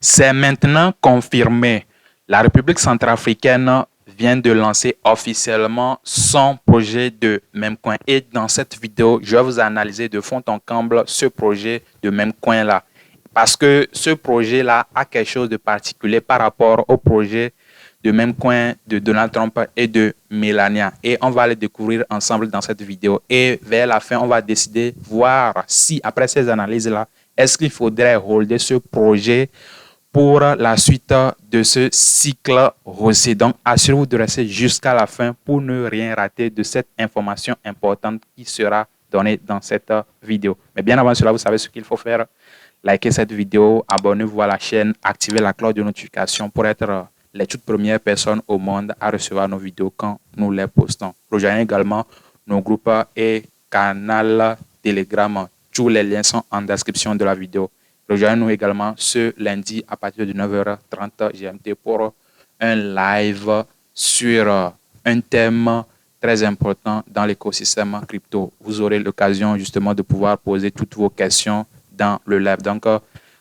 C'est maintenant confirmé. La République centrafricaine vient de lancer officiellement son projet de Memcoin. Et dans cette vidéo, je vais vous analyser de fond en comble ce projet de Memcoin-là. Parce que ce projet-là a quelque chose de particulier par rapport au projet de Memcoin de Donald Trump et de Melania. Et on va les découvrir ensemble dans cette vidéo. Et vers la fin, on va décider, voir si, après ces analyses-là, est-ce qu'il faudrait holder ce projet pour la suite de ce cycle rosé. Donc, assurez-vous de rester jusqu'à la fin pour ne rien rater de cette information importante qui sera donnée dans cette vidéo. Mais bien avant cela, vous savez ce qu'il faut faire. Likez cette vidéo, abonnez-vous à la chaîne, activez la cloche de notification pour être les toutes premières personnes au monde à recevoir nos vidéos quand nous les postons. Rejoignez également nos groupes et canal Telegram. Tous les liens sont en description de la vidéo. Rejoignez-nous également ce lundi à partir de 9h30 GMT pour un live sur un thème très important dans l'écosystème crypto. Vous aurez l'occasion justement de pouvoir poser toutes vos questions dans le live. Donc,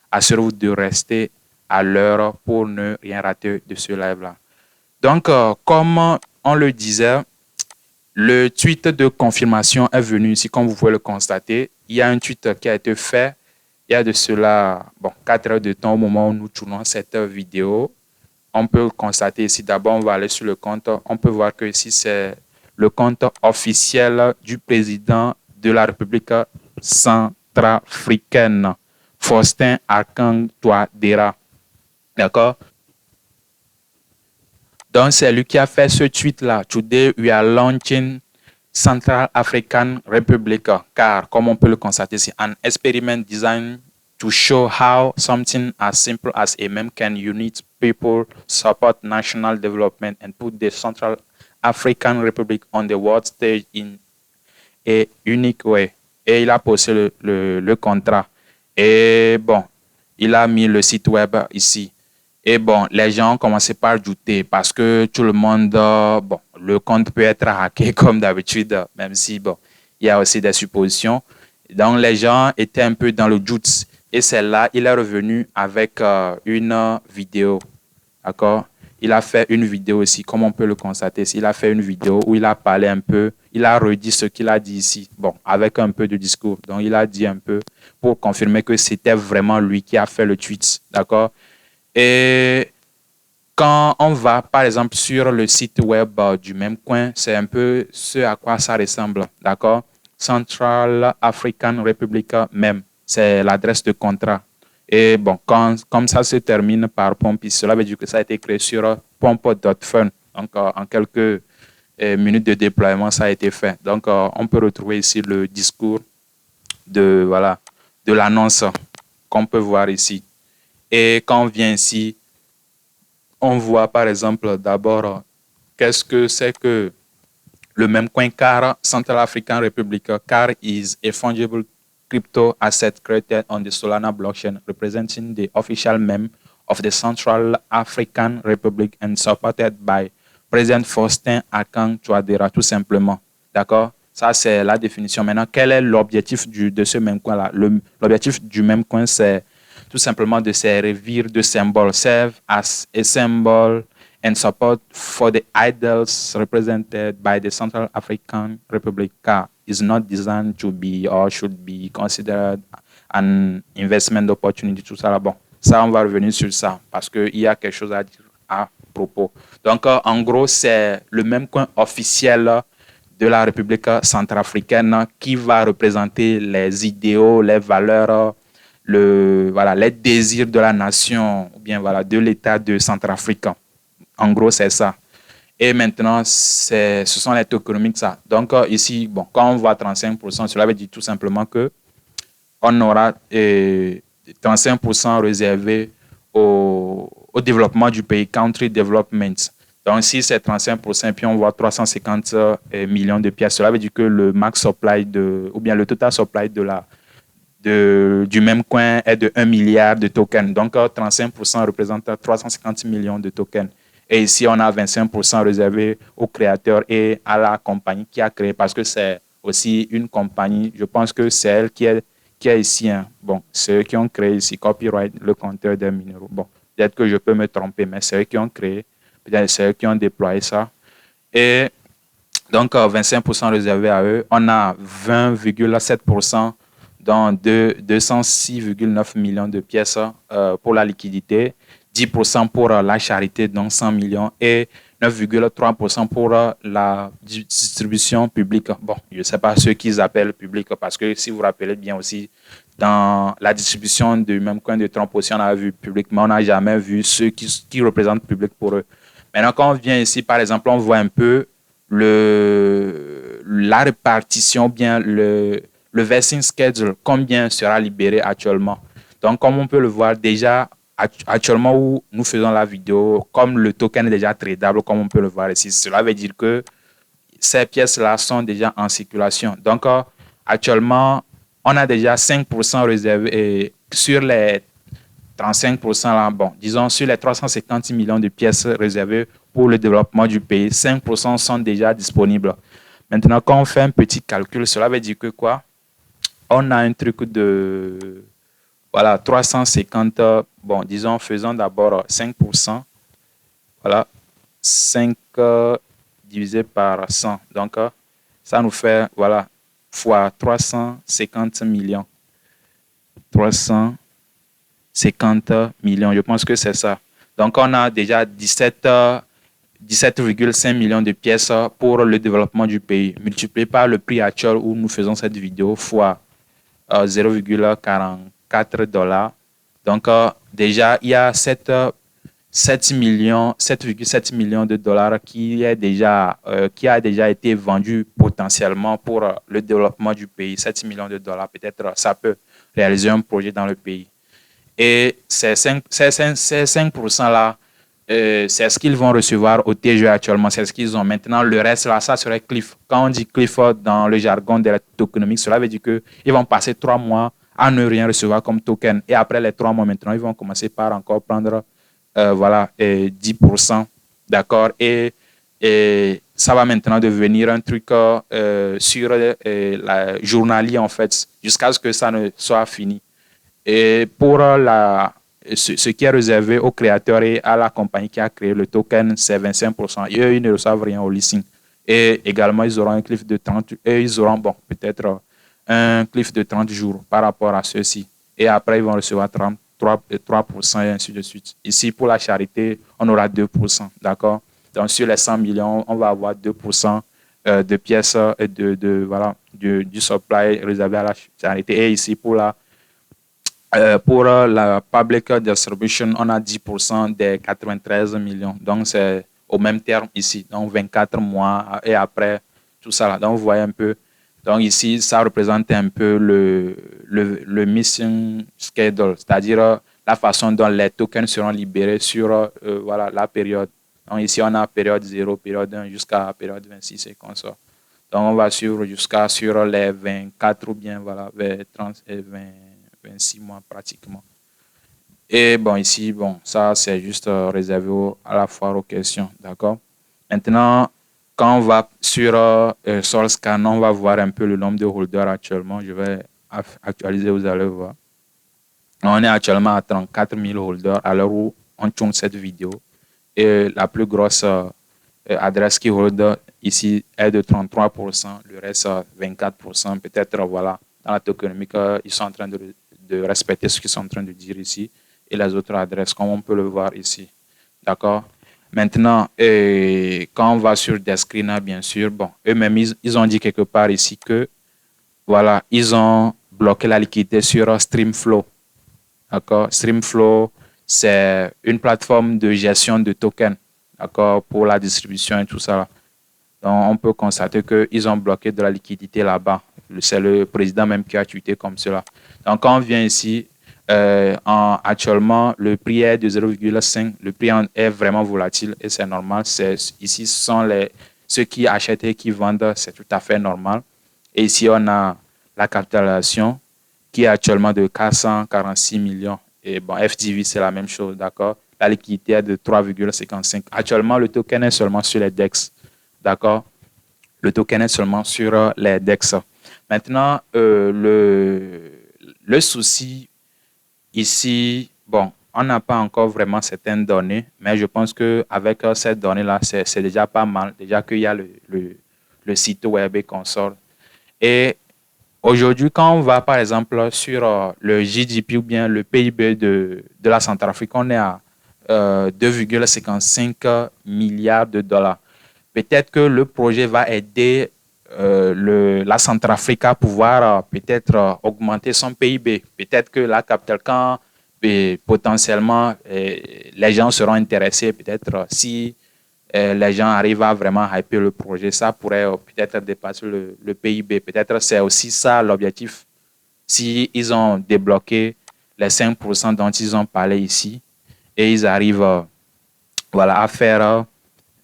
assurez-vous de rester à l'heure pour ne rien rater de ce live-là. Donc, comme on le disait, le tweet de confirmation est venu ici, comme vous pouvez le constater. Il y a un tweet qui a été fait il y a de cela 4 heures de temps au moment où nous tournons cette vidéo. On peut constater ici, d'abord on va aller sur le compte, on peut voir que ici c'est le compte officiel du président de la République centrafricaine, Faustin Archange Touadéra. D'accord? Donc c'est lui qui a fait ce tweet-là. Today we are launching Central African Republic, car comme on peut le constater, c'est un experiment designed to show how something as simple as a meme can unite people, support national development, and put the Central African Republic on the world stage in a unique way. Et il a posé le contrat. Et bon, il a mis le site web ici. Et bon, les gens ont commencé par douter parce que tout le monde, le compte peut être hacké comme d'habitude, même si, il y a aussi des suppositions. Donc, les gens étaient un peu dans le doute. Et c'est là, il est revenu avec une vidéo. D'accord? Il a fait une vidéo aussi, comme on peut le constater. Il a fait une vidéo où il a parlé un peu, il a redit ce qu'il a dit ici. Bon, avec un peu de discours. Donc, il a dit un peu pour confirmer que c'était vraiment lui qui a fait le tweet. D'accord? Et quand on va, par exemple, sur le site web du Memcoin, c'est un peu ce à quoi ça ressemble, d'accord? Central African Republic même, c'est l'adresse de contrat. Et bon, comme ça se termine par Pompi, cela veut dire que ça a été créé sur pomp.fun. Donc, en quelques minutes de déploiement, ça a été fait. Donc, on peut retrouver ici le discours de l'annonce qu'on peut voir ici. Et quand on vient ici, on voit par exemple d'abord qu'est-ce que c'est que le Memcoin car Central African Republic car is a fungible crypto asset created on the Solana blockchain representing the official meme of the Central African Republic and supported by President Faustin Archange Touadéra, tout simplement. D'accord? Ça, c'est la définition. Maintenant, quel est l'objectif de ce Memcoin-là? L'objectif du Memcoin, c'est tout simplement de servir de symbole, serve as a symbol and support for the idols represented by the Central African Republic, car is not designed to be or should be considered an investment opportunity. Tout ça là, bon, ça on va revenir sur ça parce qu'il y a quelque chose à dire à propos. Donc en gros, c'est le Memcoin officiel de la République centrafricaine qui va représenter les idéaux, les valeurs, les désirs de la nation, ou bien de l'État de Centrafrique. En gros, c'est ça. Et maintenant, ce sont les tokenomics, ça. Donc, ici, quand on voit 35%, cela veut dire tout simplement que on aura 35% réservé au développement du pays, country development. Donc, si c'est 35%, puis on voit 350 millions de pièces, cela veut dire que le max supply ou bien le total supply du Memcoin est de 1 milliard de tokens. Donc, 35% représente 350 millions de tokens. Et ici, on a 25% réservé aux créateurs et à la compagnie qui a créé, parce que c'est aussi une compagnie, je pense que c'est elle qui qui est ici, hein, bon, c'est eux qui ont créé ici, copyright, le compteur des minéraux. Bon, peut-être que je peux me tromper, mais c'est eux qui ont créé, peut-être c'est eux qui ont déployé ça. Et donc, 25% réservé à eux. On a 20,7% dans 206,9 millions de pièces pour la liquidité, 10% pour la charité, donc 100 millions, et 9,3% pour la distribution publique. Bon, je ne sais pas ce qu'ils appellent public, parce que si vous vous rappelez bien aussi, dans la distribution du même coin de Trump aussi, on a vu public, mais on n'a jamais vu ceux qui représentent public pour eux. Maintenant, quand on vient ici, par exemple, on voit un peu la répartition, bien le vesting schedule, combien sera libéré actuellement. Donc, comme on peut le voir déjà, actuellement où nous faisons la vidéo, comme le token est déjà tradable, comme on peut le voir ici, cela veut dire que ces pièces-là sont déjà en circulation. Donc, actuellement, on a déjà 5% réservé sur les 35% là, bon, disons sur les 350 millions de pièces réservées pour le développement du pays, 5% sont déjà disponibles. Maintenant, quand on fait un petit calcul, cela veut dire que quoi? On a un truc de, voilà, 350, bon, disons, faisons d'abord 5%, voilà, 5 divisé par 100. Donc, ça nous fait, voilà, fois 350 millions. 350 millions, je pense que c'est ça. Donc, on a déjà 17,5 millions de pièces pour le développement du pays, multiplié par le prix actuel où nous faisons cette vidéo, fois 0,44 dollars. Donc, déjà, il y a 7,7 millions de dollars qui a déjà été vendu potentiellement pour le développement du pays. 7 millions de dollars, peut-être ça peut réaliser un projet dans le pays. Et ces 5%-là, c'est ce qu'ils vont recevoir au TGE actuellement, c'est ce qu'ils ont. Maintenant, le reste, là, ça serait cliff. Quand on dit cliff dans le jargon de la tokenomics, cela veut dire qu'ils vont passer 3 mois à ne rien recevoir comme token. Et après les 3 mois, maintenant, ils vont commencer par encore prendre voilà, 10%. D'accord? Et ça va maintenant devenir un truc sur la journalier, en fait, jusqu'à ce que ça ne soit fini. Et pour ce qui est réservé aux créateurs et à la compagnie qui a créé le token, c'est 25%. Et eux, ils ne reçoivent rien au listing. Et également, ils auront un cliff de 30, et ils auront, bon, peut-être un cliff de 30 jours par rapport à ceux-ci. Et après, ils vont recevoir 3% et ainsi de suite. Ici, pour la charité, on aura 2%. D'accord? Donc, sur les 100 millions, on va avoir 2% de pièces voilà, du supply réservé à la charité. Et ici, pour la public distribution, on a 10% des 93 millions. Donc, c'est au même terme ici. Donc, 24 mois et après, tout ça là. Donc, vous voyez un peu. Donc, ici, ça représente un peu le mission schedule, c'est-à-dire la façon dont les tokens seront libérés sur voilà, la période. Donc, ici, on a période 0, période 1 jusqu'à période 26 et comme ça. Donc, on va suivre jusqu'à sur les 24 ou bien voilà, vers 30 et 26 mois pratiquement. Et bon, ici, bon, ça, c'est juste réservé à la foire aux questions, d'accord? Maintenant, quand on va sur SourceScan, on va voir un peu le nombre de holders actuellement. Je vais actualiser, vous allez voir. On est actuellement à 34 000 holders à l'heure où on tourne cette vidéo. Et la plus grosse adresse qui hold ici est de 33%, le reste 24%. Peut-être, voilà, dans la tokenomique, ils sont en train de respecter ce qu'ils sont en train de dire ici et les autres adresses, comme on peut le voir ici. D'accord? Maintenant, quand on va sur Deskrina, bien sûr, bon, eux-mêmes, ils ont dit quelque part ici que, voilà, ils ont bloqué la liquidité sur Streamflow. D'accord? Streamflow, c'est une plateforme de gestion de tokens, d'accord, pour la distribution et tout ça. Donc, on peut constater qu'ils ont bloqué de la liquidité là-bas. C'est le président même qui a tweeté comme cela. Donc, quand on vient ici, actuellement, le prix est de 0,5. Le prix est vraiment volatile et c'est normal. Ici, ce sont ceux qui achètent et qui vendent. C'est tout à fait normal. Et ici, on a la capitalisation qui est actuellement de 446 millions. Et bon, FTV, c'est la même chose, d'accord? La liquidité est de 3,55. Actuellement, le token est seulement sur les DEX. D'accord? Le token est seulement sur les DEX. Maintenant, le souci ici, bon, on n'a pas encore vraiment certaines données, mais je pense qu'avec cette donnée-là, c'est déjà pas mal. Déjà qu'il y a le site web et consort. Et aujourd'hui, quand on va par exemple sur le GDP ou bien le PIB de la Centrafrique, on est à 2,55 milliards de dollars. Peut-être que le projet va aider la Centrafrique à pouvoir peut-être augmenter son PIB. Peut-être que la capitale, quand potentiellement les gens seront intéressés, peut-être si les gens arrivent à vraiment hyper le projet, ça pourrait peut-être dépasser le PIB. Peut-être c'est aussi ça l'objectif. Si ils ont débloqué les 5% dont ils ont parlé ici et ils arrivent voilà, à faire,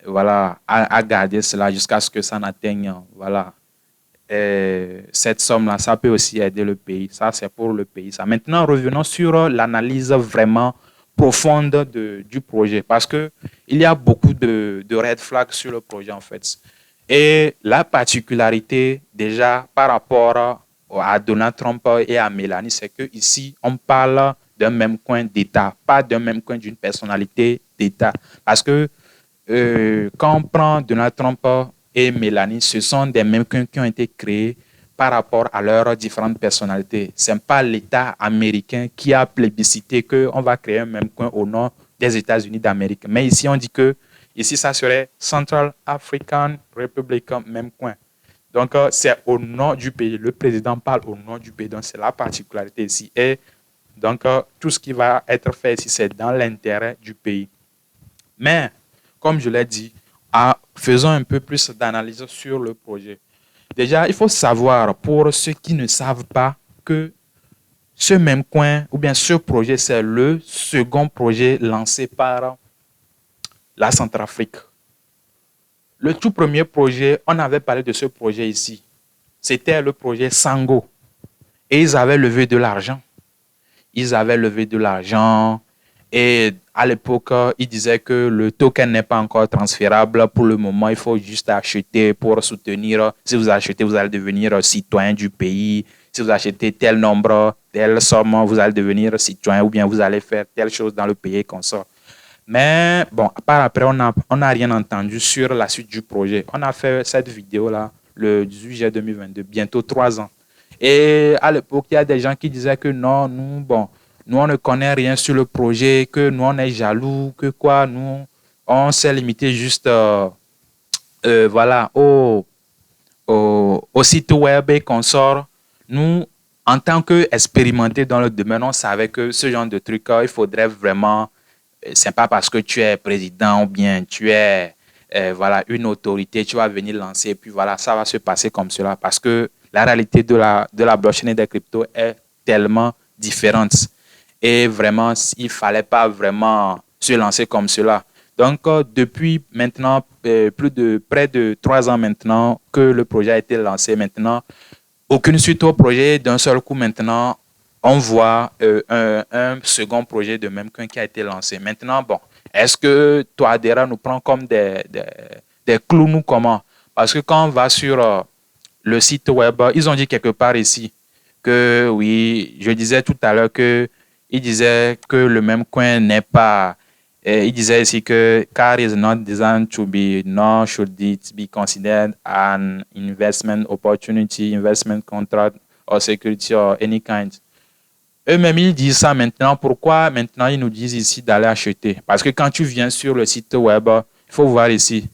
voilà, à garder cela jusqu'à ce que ça n'atteigne voilà, cette somme-là, ça peut aussi aider le pays. Ça, c'est pour le pays. Ça. Maintenant, revenons sur l'analyse vraiment profonde du projet parce qu'il y a beaucoup de red flags sur le projet, en fait. Et la particularité, déjà, par rapport à Donald Trump et à Mélanie, c'est qu'ici, on parle d'un même coin d'État, pas d'un même coin d'une personnalité d'État. Parce que quand on prend Donald Trump et Mélanie, ce sont des mêmes qui ont été créés par rapport à leurs différentes personnalités. Ce n'est pas l'État américain qui a plébiscité qu'on va créer un même coin au nom des États-Unis d'Amérique. Mais ici, on dit que ici, ça serait Central African Republic, même coin. Donc, c'est au nom du pays. Le président parle au nom du pays. Donc, c'est la particularité ici. Et donc, tout ce qui va être fait ici, c'est dans l'intérêt du pays. Mais, comme je l'ai dit, faisons un peu plus d'analyse sur le projet. Déjà, il faut savoir, pour ceux qui ne savent pas, que ce même coin, ou bien ce projet, c'est le second projet lancé par la Centrafrique. Le tout premier projet, on avait parlé de ce projet ici. C'était le projet Sango. Et ils avaient levé de l'argent. Ils avaient levé de l'argent. Et à l'époque, ils disaient que le token n'est pas encore transférable. Pour le moment, il faut juste acheter pour soutenir. Si vous achetez, vous allez devenir citoyen du pays. Si vous achetez tel nombre, telle somme, vous allez devenir citoyen ou bien vous allez faire telle chose dans le pays qu'on sort. Mais bon, par après, on n'a rien entendu sur la suite du projet. On a fait cette vidéo-là le 18 juillet 2022, bientôt 3 ans. Et à l'époque, il y a des gens qui disaient que non, nous, on ne connaît rien sur le projet, que nous, on est jaloux, que quoi, nous, on s'est limité juste voilà, au site web et qu'on sort. Nous, en tant qu'expérimentés dans le domaine, on savait que ce genre de truc, il faudrait vraiment c'est pas parce que tu es président ou bien tu es voilà, une autorité, tu vas venir lancer et puis voilà, ça va se passer comme cela parce que la réalité de la blockchain et des cryptos est tellement différente. Et vraiment, il ne fallait pas vraiment se lancer comme cela. Donc, depuis maintenant, près de 3 ans maintenant que le projet a été lancé, maintenant, aucune suite au projet. D'un seul coup, maintenant, on voit un second projet de même qu'un qui a été lancé. Maintenant, bon, est-ce que Toadera nous prend comme des clowns ou comment? Parce que quand on va sur le site web, ils ont dit quelque part ici que oui, je disais tout à l'heure que ils disaient que le même coin n'est pas. Il disait ici que car is not designed to be, nor should it be considered an investment opportunity, investment contract or security or any kind. Eux-mêmes, ils disent ça maintenant. Pourquoi maintenant ils nous disent ici d'aller acheter? Parce que quand tu viens sur le site web, il faut voir ici,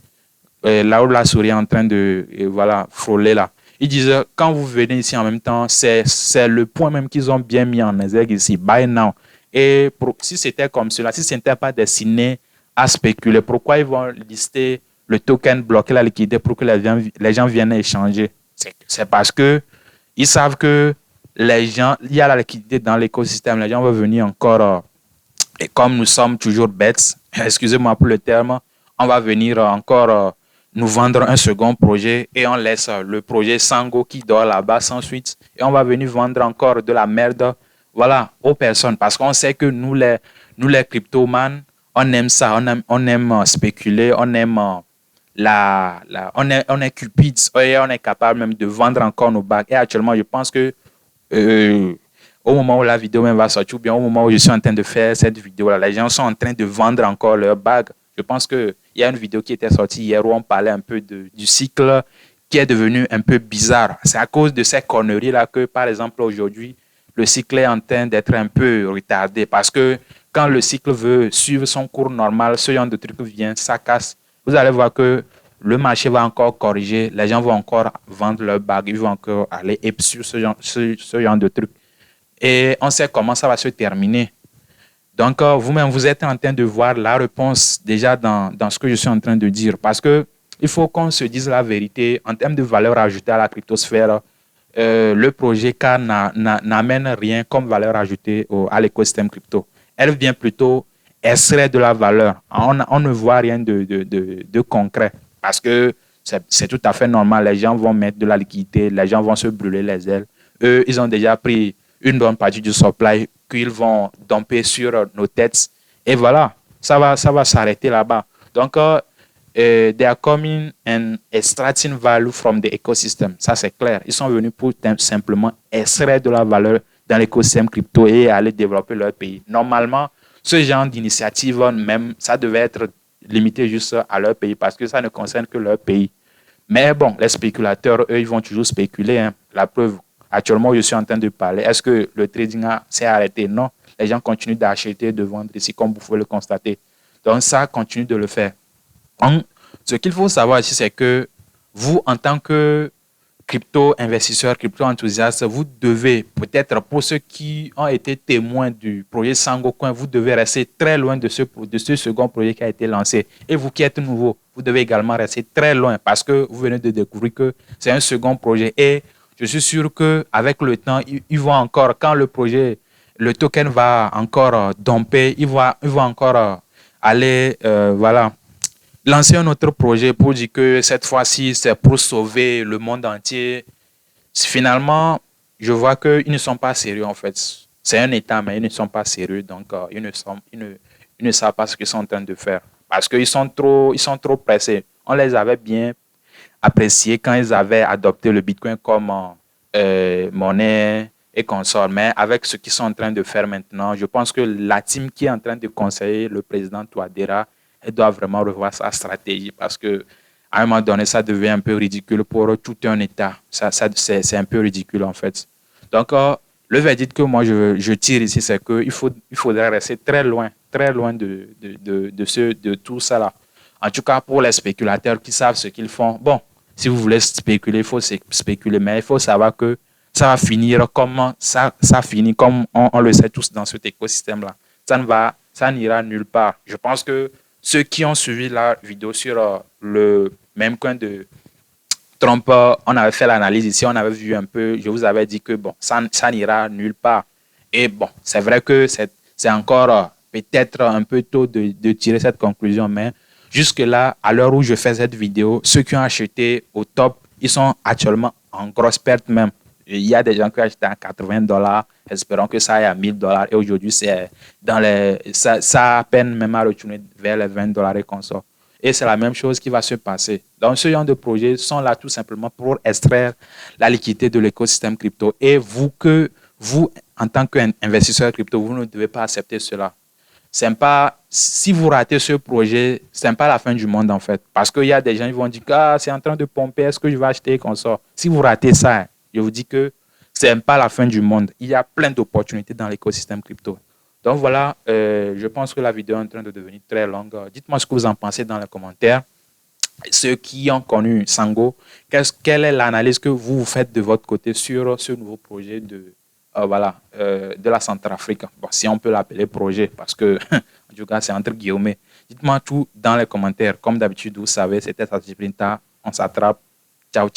là où la souris est en train de voilà, frôler là. Ils disent, quand vous venez ici en même temps, c'est le point même qu'ils ont bien mis en exergue ici, buy now. Et si c'était comme cela, si ce n'était pas destiné à spéculer, pourquoi ils vont lister le token, bloquer la liquidité pour que les gens viennent échanger? C'est parce que ils savent que les gens, il y a la liquidité dans l'écosystème, les gens vont venir encore, et comme nous sommes toujours bêtes, excusez-moi pour le terme, on va venir encore nous vendre un second projet et on laisse le projet Sango qui dort là-bas sans suite et on va venir vendre encore de la merde voilà, aux personnes parce qu'on sait que nous les cryptomanes, on aime ça, on aime spéculer, on aime on est cupide et on est capable même de vendre encore nos bacs. Et actuellement, je pense que au moment où la vidéo même va sortir, ou bien au moment où je suis en train de faire cette vidéo-là, les gens sont en train de vendre encore leur bague. Je pense qu'il y a une vidéo qui était sortie hier où on parlait un peu du cycle qui est devenu un peu bizarre. C'est à cause de ces conneries-là que, par exemple, aujourd'hui, le cycle est en train d'être un peu retardé parce que quand le cycle veut suivre son cours normal, ce genre de truc vient, ça casse. Vous allez voir que le marché va encore corriger, les gens vont encore vendre leurs bagues, ils vont encore aller sur ce genre de truc. Et on sait comment ça va se terminer. Donc, vous-même, vous êtes en train de voir la réponse déjà dans ce que je suis en train de dire. Parce que il faut qu'on se dise la vérité. En termes de valeur ajoutée à la cryptosphère, le projet K n'amène rien comme valeur ajoutée à l'écosystème crypto. Elle vient plutôt extraire de la valeur. On ne voit rien de concret. Parce que c'est tout à fait normal. Les gens vont mettre de la liquidité, les gens vont se brûler les ailes. Eux, ils ont déjà pris une bonne partie du supply qu'ils vont dumper sur nos têtes. Et voilà, ça va s'arrêter là-bas. Donc, they are coming and extracting value from the ecosystem. Ça, c'est clair. Ils sont venus pour simplement extraire de la valeur dans l'écosystème crypto et aller développer leur pays. Normalement, ce genre d'initiative, même, ça devait être limité juste à leur pays parce que ça ne concerne que leur pays. Mais bon, les spéculateurs, eux, ils vont toujours spéculer. Hein. La preuve, actuellement, je suis en train de parler. Est-ce que le trading s'est arrêté? Non. Les gens continuent d'acheter, de vendre ici, comme vous pouvez le constater. Donc, ça continue de le faire. Donc, ce qu'il faut savoir ici, c'est que vous, en tant que crypto-investisseur, crypto-enthousiaste, vous devez, peut-être pour ceux qui ont été témoins du projet Sangocoin, vous devez rester très loin de ce second projet qui a été lancé. Et vous qui êtes nouveau, vous devez également rester très loin parce que vous venez de découvrir que c'est un second projet. Et je suis sûr qu'avec le temps, ils vont encore, quand le projet, le token va encore dumper, il va encore aller, voilà, lancer un autre projet pour dire que cette fois-ci, c'est pour sauver le monde entier. Finalement, je vois qu'ils ne sont pas sérieux en fait. C'est un État, mais ils ne sont pas sérieux. Donc, ils ne savent pas ce qu'ils sont en train de faire. Parce qu'ils sont trop pressés. On les avait bien appréciés quand ils avaient adopté le Bitcoin comme monnaie et consort. Mais avec ce qu'ils sont en train de faire maintenant, je pense que la team qui est en train de conseiller le président Touadéra, elle doit vraiment revoir sa stratégie parce que à un moment donné, ça devient un peu ridicule pour tout un État. C'est un peu ridicule en fait. Donc, le verdict que moi je tire ici, c'est qu'il faudrait rester très loin de tout ça là. En tout cas, pour les spéculateurs qui savent ce qu'ils font, bon, si vous voulez spéculer, il faut spéculer, mais il faut savoir que ça va finir comme ça finit comme on le sait tous dans cet écosystème-là. Ça n'ira nulle part. Je pense que ceux qui ont suivi la vidéo sur le même coin de Trump, on avait fait l'analyse ici, on avait vu un peu, je vous avais dit que bon, ça n'ira nulle part. Et bon, c'est vrai que c'est encore peut-être un peu tôt de tirer cette conclusion, mais jusque-là, à l'heure où je fais cette vidéo, ceux qui ont acheté au top, ils sont actuellement en grosse perte même. Il y a des gens qui ont acheté à $80, espérant que ça aille à $1000. Et aujourd'hui, c'est ça a à peine même à retourner vers les $20 et consorts. Et c'est la même chose qui va se passer. Donc, ce genre de projets sont là tout simplement pour extraire la liquidité de l'écosystème crypto. Et vous, en tant qu'investisseur crypto, vous ne devez pas accepter cela. Pas, si vous ratez ce projet, ce n'est pas la fin du monde en fait. Parce qu'il y a des gens qui vont dire que c'est en train de pomper, est-ce que je vais acheter qu'on sort. Si vous ratez ça, je vous dis que ce n'est pas la fin du monde. Il y a plein d'opportunités dans l'écosystème crypto. Donc voilà, je pense que la vidéo est en train de devenir très longue. Dites-moi ce que vous en pensez dans les commentaires. Ceux qui ont connu Sango, quelle est l'analyse que vous faites de votre côté sur ce nouveau projet de la Centrafrique. Bon, si on peut l'appeler projet, parce que, en tout cas, c'est entre guillemets. Dites-moi tout dans les commentaires. Comme d'habitude, vous savez, c'était Satiprinta. On s'attrape. Ciao, ciao.